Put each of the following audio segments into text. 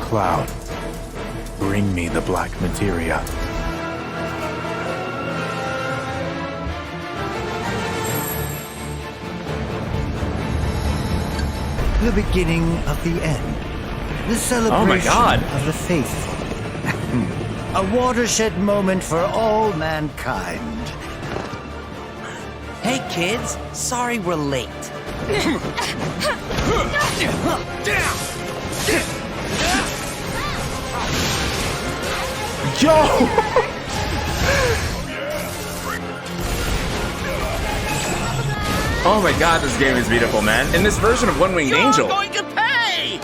Cloud, bring me the black materia. The beginning of the end. The celebration of the faithful. A watershed moment for all mankind. Hey kids, sorry we're late. Yo! Oh my god, this game is beautiful, man. In this version of One-Winged Angel. You're going to pay!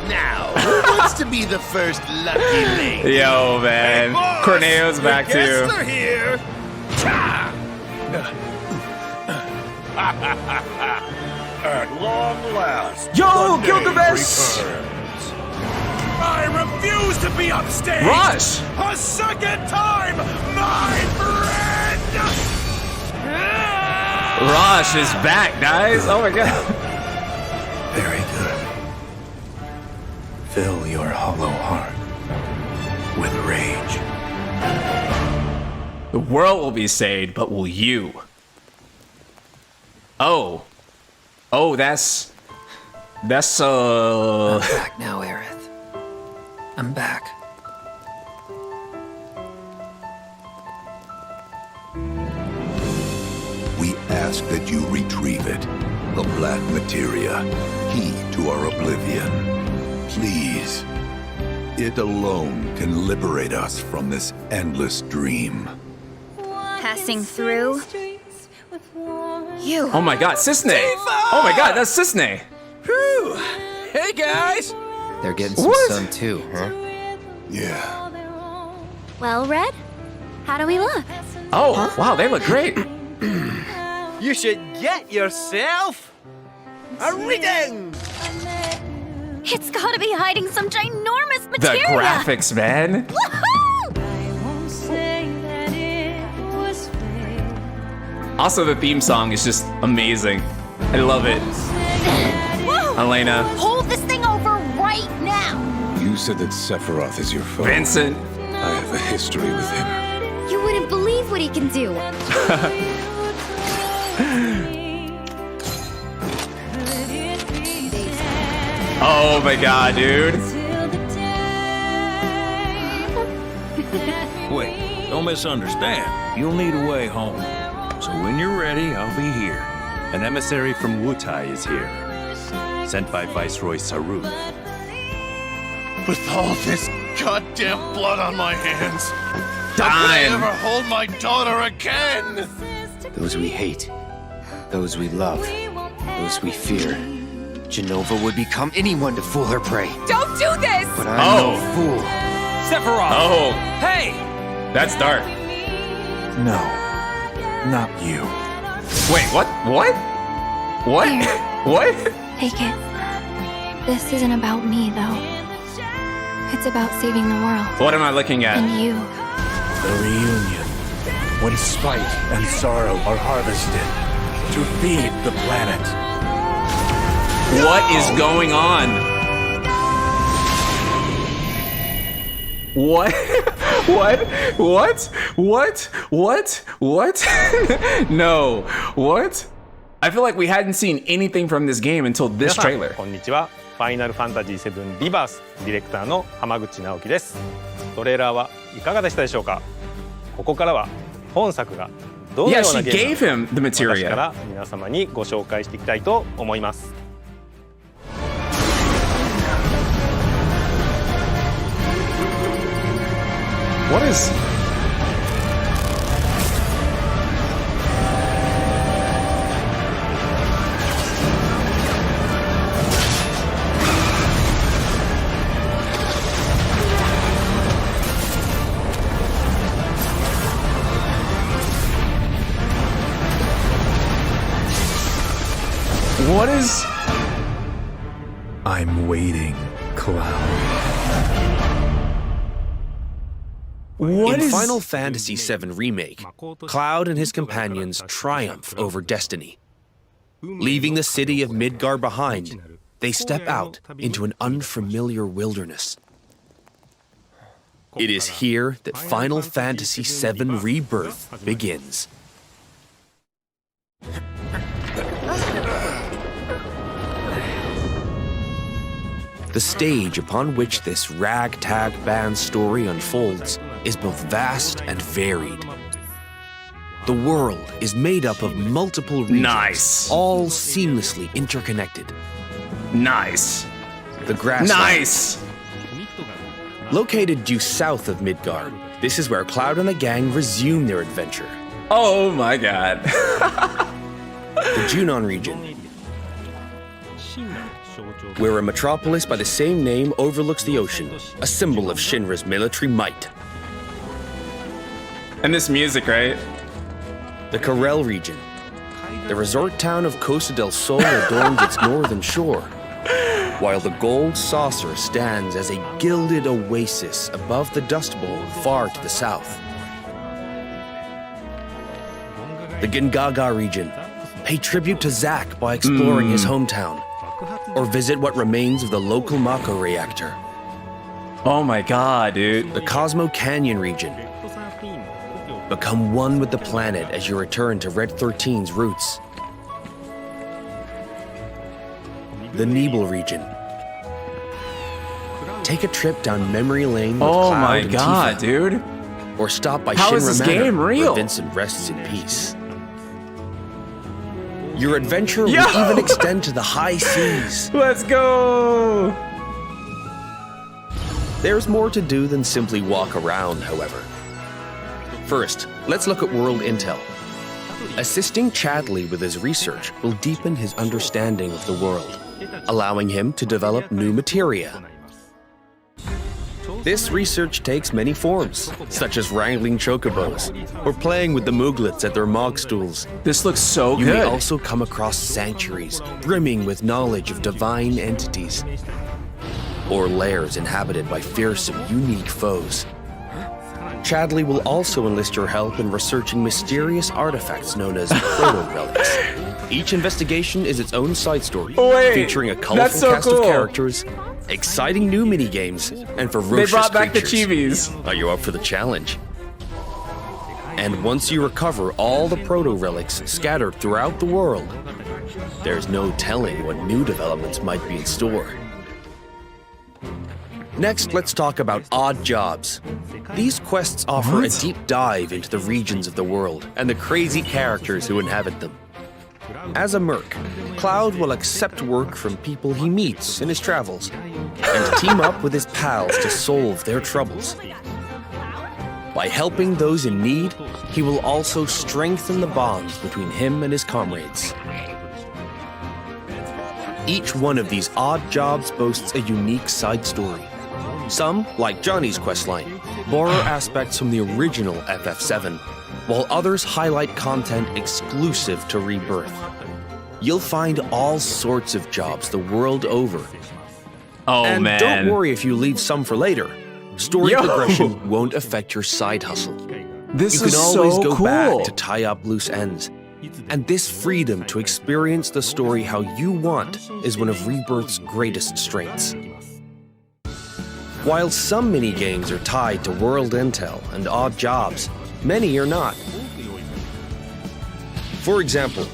Now, who wants to be the first lucky lady? Yo, man. Hey, Corneo's back too. Guests are here. At long last, Yo, the day Gilgamesh! returns. I refuse to be upstaged Rush! a second time, my friend! Rosh is back, guys. Oh my god. Very good. Fill your hollow heart with rage. The world will be saved, but will you? Oh. Oh, that's I'm back now, Aerith. I'm back. We ask that you retrieve it, the black materia, key to our oblivion. Please. It alone can liberate us from this endless dream. Passing through. You. Oh my god, Cisne! Oh my god, that's Cisne! Whew. Hey guys! They're getting some What? sun too, huh? Yeah. Well, Red, how do we look? Oh, wow, they look great. You should get yourself a reading! It's gotta be hiding some ginormous The materia. graphics, man. Woohoo! Also, the theme song is just amazing. I love it. Whoa! Elena, Hold this thing over right now. You said that Sephiroth is your foe. Vincent. I have a history with him. You wouldn't believe what he can do. Oh my god, dude. Wait, don't misunderstand. You'll need a way home. So when you're ready, I'll be here. An emissary from Wutai is here, sent by Viceroy Sarut. With all this goddamn blood on my hands, how could I Dying. ever hold my daughter again? Those we hate, those we love, those we fear. Genova would become anyone to fool her prey. Don't do this! But I'm no fool. Sephiroth! Oh, Hey! that's dark. No, not you. Wait, what? What? What? Here. What? Take it. This isn't about me, though. It's about saving the world. What am I looking at? And you. The reunion. When spite and sorrow are harvested to feed the planet. What is going on? What? What? What? What? What? What? No. What? I feel like we hadn't seen anything from this game until this 皆さん trailer. こんにちは。ファイナルファンタジー7リバースディレクターの浜口直樹です。トレーラーはいかがでしたでしょうか。ここからは本作がどのよ Yeah, うな she ゲーム gave なの him the か私か materia. ら皆様にご紹介していきたいと思います。 What is? What is? I'm waiting, Cloud. What In is? Final Fantasy VII Remake, Cloud and his companions triumph over destiny. Leaving the city of Midgar behind, they step out into an unfamiliar wilderness. It is here that Final Fantasy VII Rebirth begins. The stage upon which this ragtag band story unfolds is both vast and varied. The world is made up of multiple regions, all seamlessly interconnected. Nice. The grasslands. Nice. Located due south of Midgard, this is where Cloud and the gang resume their adventure. Oh my god. The Junon region, where a metropolis by the same name overlooks the ocean, a symbol of Shinra's military might. And this music, right? The Karel region, the resort town of Costa del Sol adorns its northern shore, while the Gold Saucer stands as a gilded oasis above the Dust Bowl far to the south. The Gingaga region, pay tribute to Zack by exploring his hometown, or visit what remains of the local Mako reactor. Oh my god, dude. The Cosmo Canyon region. Become one with the planet as you return to Red 13's roots. The Nibel region. Take a trip down memory lane with Oh Cloud my and god, Tifa, dude. or stop by How is Shinra this Manor, game real? where Vincent rests in peace. Your adventure Yo! will even extend to the high seas. Let's go. There's more to do than simply walk around, however. First, let's look at world intel. Assisting Chadley with his research will deepen his understanding of the world, allowing him to develop new materia. This research takes many forms, such as wrangling chocobos, or playing with the Mooglets at their Mog stools. This looks so You good. may also come across sanctuaries brimming with knowledge of divine entities, or lairs inhabited by fearsome, unique foes. Chadley will also enlist your help in researching mysterious artifacts known as proto-relics. Each investigation is its own side story, featuring a colorful so cast cool. of characters, exciting new minigames, and They ferocious brought back the creatures. chibis. Are you up for the challenge? And once you recover all the proto-relics scattered throughout the world, there's no telling what new developments might be in store. Next, let's talk about odd jobs. These quests offer a deep dive into the regions of the world and the crazy characters who inhabit them. As a merc, Cloud will accept work from people he meets in his travels and team up with his pals to solve their troubles. By helping those in need, he will also strengthen the bonds between him and his comrades. Each one of these odd jobs boasts a unique side story. Some, like Johnny's questline, borrow aspects from the original FF7, while others highlight content exclusive to Rebirth. You'll find all sorts of jobs the world over. Oh And man. don't worry if you leave some for later. Story Yo! progression won't affect your side hustle. This You is can always so go cool. back to tie up loose ends. And this freedom to experience the story how you want is one of Rebirth's greatest strengths. While some minigames are tied to world intel and odd jobs, many are not. For example,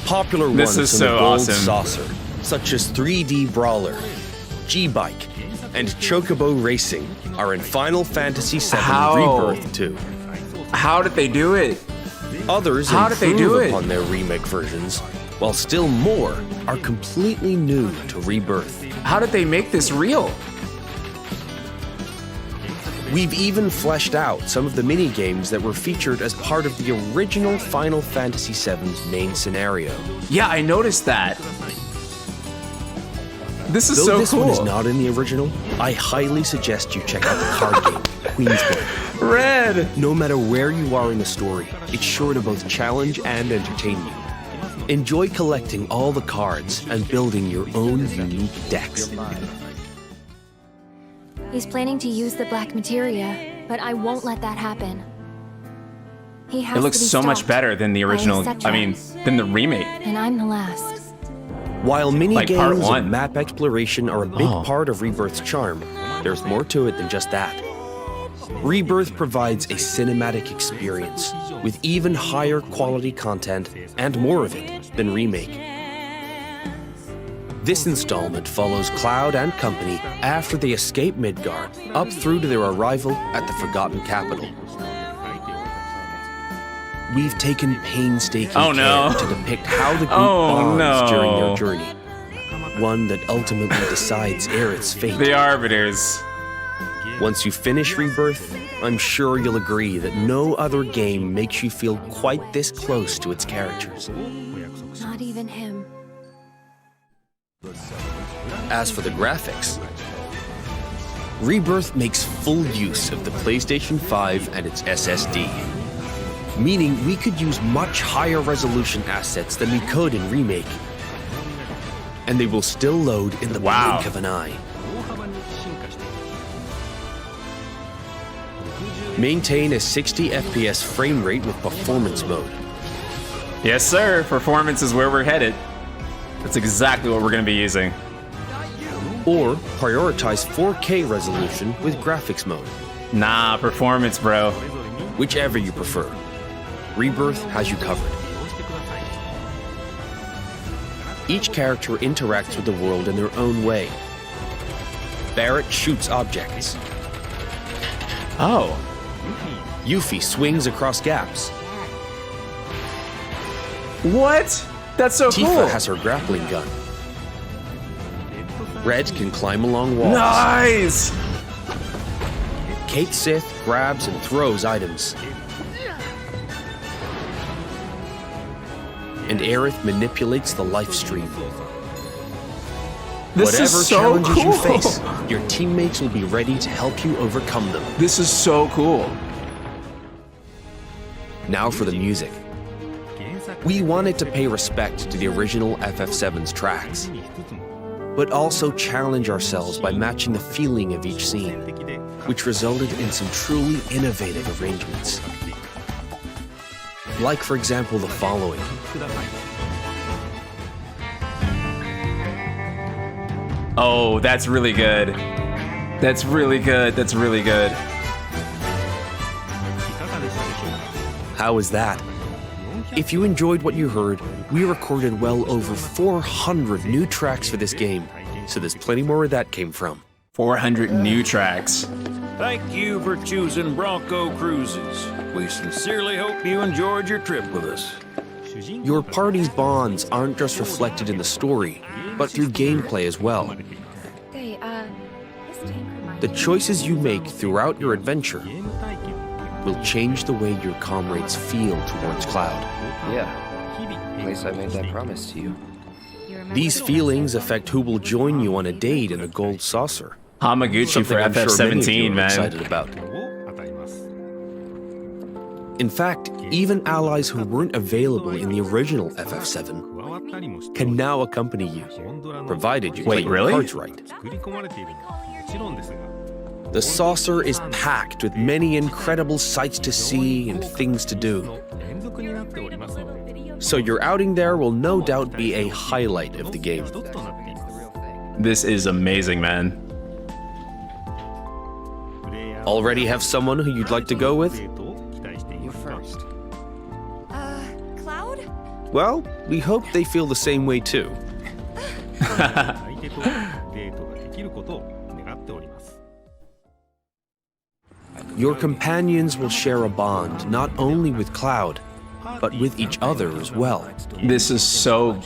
popular This ones is from the so Gold awesome. Saucer, such as 3D Brawler, G-Bike, and Chocobo Racing, are in Final Fantasy VII How? Rebirth 2. How did they do it? Others How did they do improve it? upon their remake versions, while still more are completely new to Rebirth. How did they make this real? We've even fleshed out some of the mini-games that were featured as part of the original Final Fantasy VII's main scenario. Yeah, I noticed that. This is Though so this cool. one is not in the original, I highly suggest you check out the card game, Queensblade. Red. No matter where you are in the story, it's sure to both challenge and entertain you. Enjoy collecting all the cards and building your own unique decks. He's planning to use the black materia, but I won't let that happen. He has It looks to be so much stopped better than the by original. Etc. I mean, than the remake. And I'm the last. While Like part mini-games one. and map exploration are a big part of Rebirth's charm, there's more to it than just that. Rebirth provides a cinematic experience with even higher quality content and more of it than Remake. This installment follows Cloud and company after they escape Midgard, up through to their arrival at the Forgotten Capital. We've taken painstaking Oh, no. care to depict how the group Oh, bonds during no. their journey. One that ultimately decides Aerith's fate. The Arbiters. Once you finish Rebirth, I'm sure you'll agree that no other game makes you feel quite this close to its characters. Not even him. As for the graphics, Rebirth makes full use of the PlayStation 5 and its SSD, meaning we could use much higher resolution assets than we could in Remake. And they will still load in the blink of an eye. Maintain a 60 FPS frame rate with performance mode. Yes, sir. Performance is where we're headed. That's exactly what we're going to be using. Or prioritize 4K resolution with graphics mode. Nah, performance, bro. Whichever you prefer. Rebirth has you covered. Each character interacts with the world in their own way. Barrett shoots objects. Oh. Yuffie swings across gaps. What? That's so Tifa cool. has her grappling gun. Red can climb along walls. Nice. Kate Sith grabs and throws items. And Aerith manipulates the life stream. This Whatever is so challenges cool. you face, your teammates will be ready to help you overcome them. This is so cool. Now for the music. We wanted to pay respect to the original FF7's tracks, but also challenge ourselves by matching the feeling of each scene, which resulted in some truly innovative arrangements. Like, for example, the following. Oh, that's really good. That's really good. That's really good. How is that? If you enjoyed what you heard, we recorded well over 400 new tracks for this game, so there's plenty more where that came from. 400 new tracks. Thank you for choosing Bronco Cruises. We sincerely hope you enjoyed your trip with us. Your party's bonds aren't just reflected in the story, but through gameplay as well. Hey, The choices you make throughout your adventure will change the way your comrades feel towards Cloud. Yeah. Place I made that promise to you. These feelings affect who will join you on a date in a gold saucer. Hamaguchi for Something I'm sure many of you FF17, are man. excited about. In fact, even allies who weren't available in the original FF7 can now accompany you, provided you play Wait, your really? cards right. The saucer is packed with many incredible sights to see and things to do. So your outing there will no doubt be a highlight of the game. This is amazing, man. Already have someone who you'd like to go with? You first. Cloud? Well, we hope they feel the same way too. Your companions will share a bond not only with Cloud, but with each other as well. This is so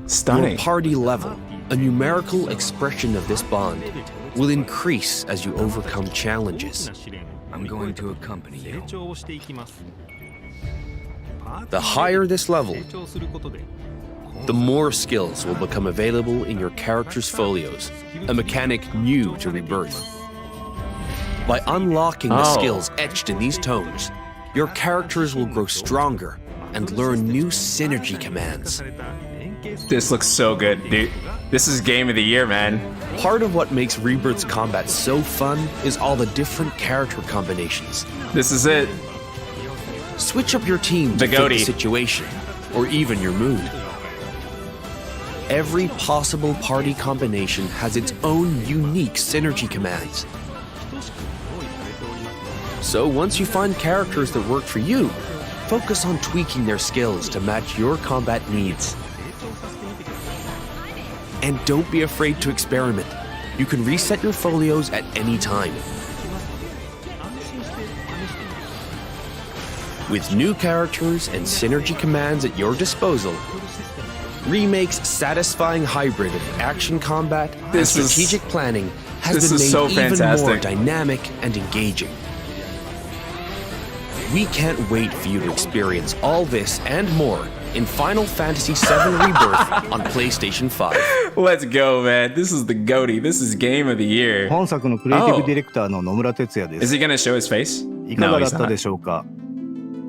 stunning. Your party level, a numerical expression of this bond, will increase as you overcome challenges. I'm going to accompany you. The higher this level, the more skills will become available in your character's folios, a mechanic new to Rebirth. By unlocking the skills etched in these tones, your characters will grow stronger and learn new synergy commands. This looks so good, dude. This is game of the year, man. Part of what makes Rebirth's combat so fun is all the different character combinations. This is it. Switch up your team to The fit the goatee. situation, or even your mood. every possible party combination has its own unique synergy commands. So once you find characters that work for you, focus on tweaking their skills to match your combat needs. And don't be afraid to experiment. You can reset your folios at any time. With new characters and synergy commands at your disposal, Remake's satisfying hybrid of action combat and strategic planning has been made even more dynamic and engaging. We can't wait for you to experience all this and more in Final Fantasy VII Rebirth on PlayStation 5. Let's go, man. This is the GOATY. This is game of the year. 本作のクリエイティブディレクターの野村哲也で Is す。 he gonna show his face? いか No, がだ he's ったで not. しょうか。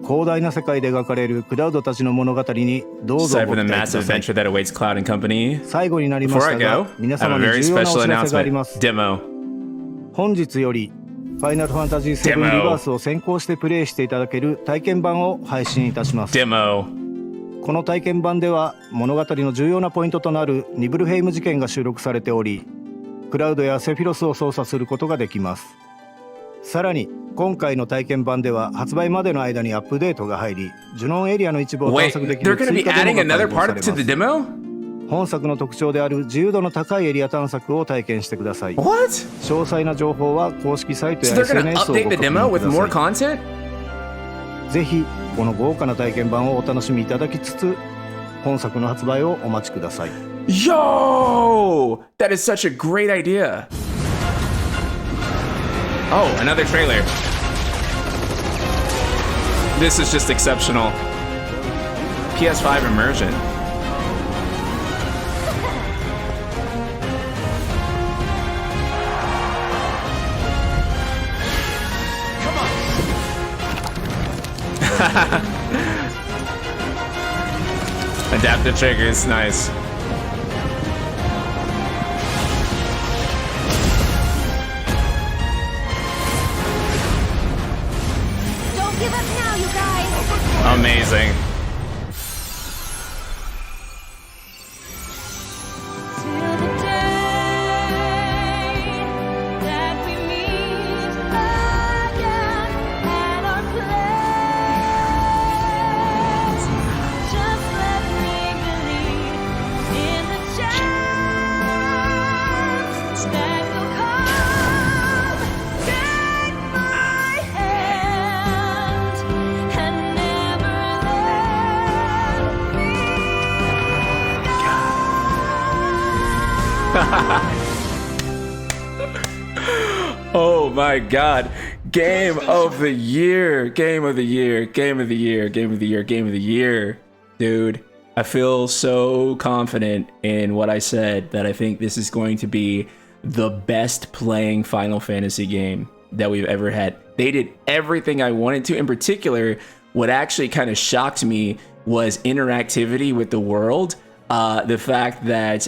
広大な世界で描かれるクラウドたちの物語にどうぞ Aside ご from 期 the 待く massive ださい。 adventure that awaits Cloud and Company, 最後になりま before し I たが go, 皆 I have 様 a に very 重要なお special 知らせがありま announcement. す。 Demo. 本日よりファイナルファンタジー7 Demo リバースを先行してプレイしていただける体験版を配信いたします。 Demo. この体験版では物語の重要なポイントとなるニブルヘイム事件が収録されており、クラウドやセフィロスを操作することができます。さらに今回の体験版では発売までの間にアップデートが入り、ジュノンエリアの一部を探 Wait, 索でき they're る gonna 追 be 加デ adding モが another 開放さ part れ to ま the す。 demo? 本作の特徴である自由度の高いエリア探索を体験してください。 What? 詳細な情報は公式サイト So や they're gonna SNS をご update 確 the demo 認 with くだ more さ content? い。ぜひこの豪華な体験版をお楽しみいただきつつ、本作の発売をお待ちください。 Yo! That is such a great idea. Oh, another trailer. This is just exceptional. PS5 immersion. Adaptive triggers, nice. Don't give up now, you guys! Amazing. Till the day that we meet again at our place. Just let me believe in the chance that will come. Take my hand and never let me Oh my god. Game of the year. Game of the year. Game of the year. Game of the year. Game of the year. Dude, I feel so confident in what I said that I think this is going to be the best playing Final Fantasy game that we've ever had. They did everything I wanted to. In particular, what actually kind of shocked me was interactivity with the world. The fact that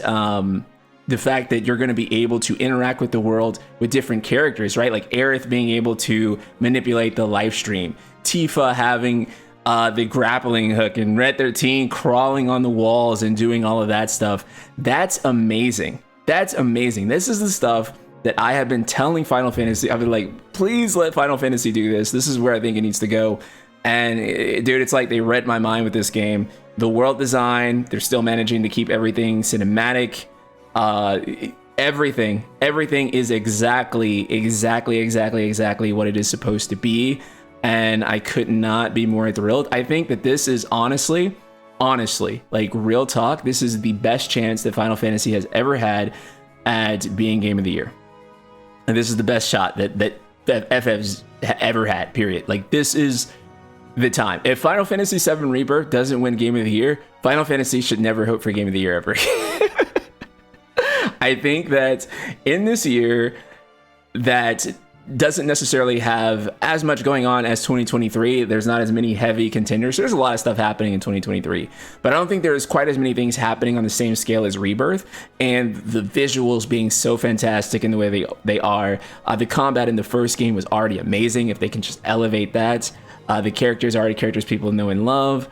you're going to be able to interact with the world with different characters, right? Like Aerith being able to manipulate the live stream, Tifa having the grappling hook, and Red 13 crawling on the walls and doing all of that stuff. That's amazing. That's amazing. This is the stuff that I have been telling Final Fantasy. I've been like, please let Final Fantasy do this. This is where I think it needs to go. And dude, it's like they read my mind with this game. The world design, they're still managing to keep everything cinematic. Everything is exactly what it is supposed to be, and I could not be more thrilled. I think that this is honestly, like real talk, this is the best chance that Final Fantasy has ever had at being Game of the Year, and this is the best shot that FF's ever had. Period. Like this is the time. If Final Fantasy VII Rebirth doesn't win Game of the Year, Final Fantasy should never hope for Game of the Year ever. I think that in this year that doesn't necessarily have as much going on as 2023. There's not as many heavy contenders. There's a lot of stuff happening in 2023, but I don't think there's quite as many things happening on the same scale as Rebirth, and the visuals being so fantastic in the way they are. The combat in the first game was already amazing. If they can just elevate that, the characters are already characters people know and love.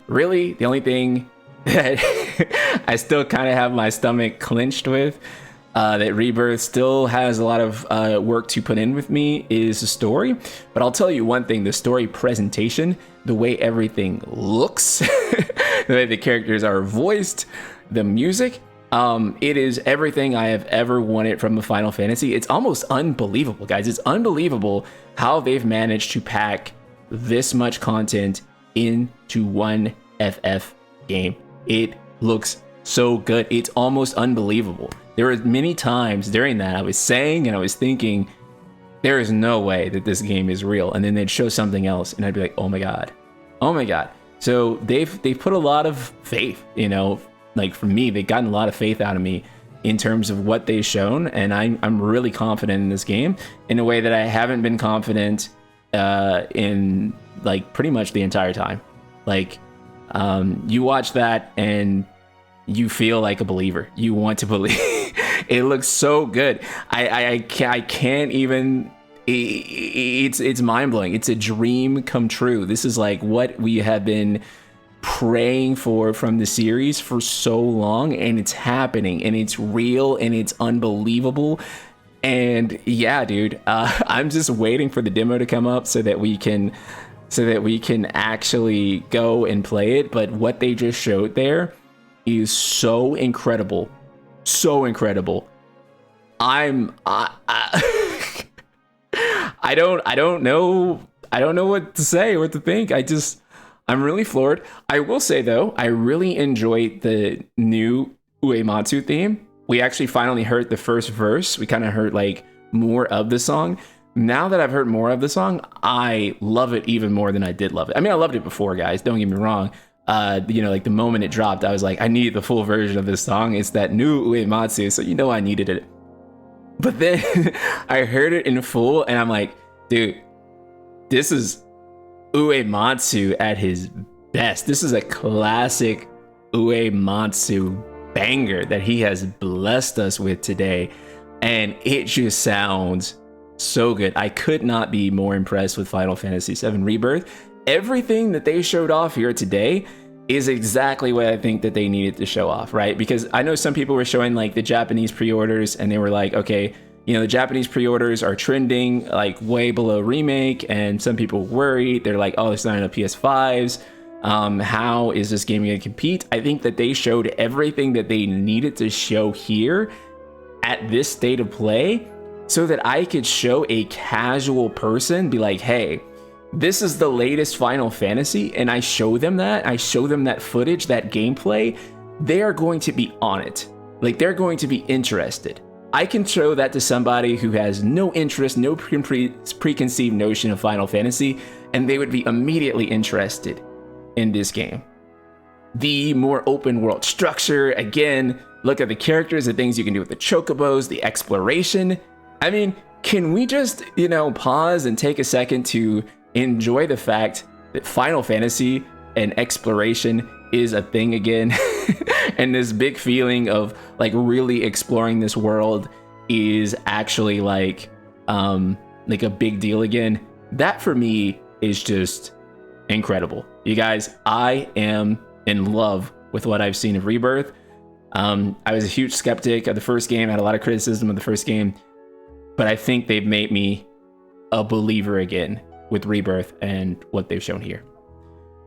Really, the only thing that I still kind of have my stomach clenched with, that Rebirth still has a lot of work to put in with me, is the story. But I'll tell you one thing, the story presentation, the way everything looks, the way the characters are voiced, the music, it is everything I have ever wanted from a Final Fantasy. It's almost unbelievable, guys. It's unbelievable how they've managed to pack this much content into one FF game. It looks so good. It's almost unbelievable. There were many times during that I was saying and I was thinking, there is no way that this game is real. And then they'd show something else and I'd be like, oh my God. Oh my God. So they've put a lot of faith, you know, like for me, they've gotten a lot of faith out of me in terms of what they've shown. And I'm really confident in this game in a way that I haven't been confident in like pretty much the entire time. Like you watch that and you feel like a believer. You want to believe. It looks so good. I can't even. It's mind blowing. It's a dream come true. This is like what we have been praying for from the series for so long, and it's happening, and it's real, and it's unbelievable. And yeah, dude, I'm just waiting for the demo to come up so that we can actually go and play it. But what they just showed there is so incredible, so incredible. I don't know what to say, what to think. I'm really floored. I will say though, I really enjoyed the new Uematsu theme. We actually finally heard the first verse. We kind of heard like more of the song. Now that I've heard more of the song, I love it even more than I did love it. I mean, I loved it before, guys. Don't get me wrong. You know, like the moment it dropped, I was like, I need the full version of this song. It's that new Uematsu, so you know I needed it. But then I heard it in full, and I'm like, dude, this is Uematsu at his best. This is a classic Uematsu banger that he has blessed us with today, and it just sounds so good. I could not be more impressed with Final Fantasy VII Rebirth. Everything that they showed off here today is exactly what I think that they needed to show off, right? Because I know some people were showing like the Japanese pre-orders and they were like, okay, you know, the Japanese pre-orders are trending like way below remake, and some people worried. They're like, oh, it's not enough PS5s. How is this game going to compete? I think that they showed everything that they needed to show here at this state of play so that I could show a casual person, be like, hey, this is the latest Final Fantasy, and I show them that. I show them that footage, that gameplay. They are going to be on it. Like, they're going to be interested. I can show that to somebody who has no interest, no preconceived notion of Final Fantasy, and they would be immediately interested in this game. The more open world structure, again, look at the characters, the things you can do with the chocobos, the exploration. I mean, can we just, you know, pause and take a second to enjoy the fact that Final Fantasy and exploration is a thing again? And this big feeling of like really exploring this world is actually like a big deal again. That for me is just incredible. You guys, I am in love with what I've seen of Rebirth. I was a huge skeptic of the first game, had a lot of criticism of the first game, but I think they've made me a believer again with Rebirth and what they've shown here.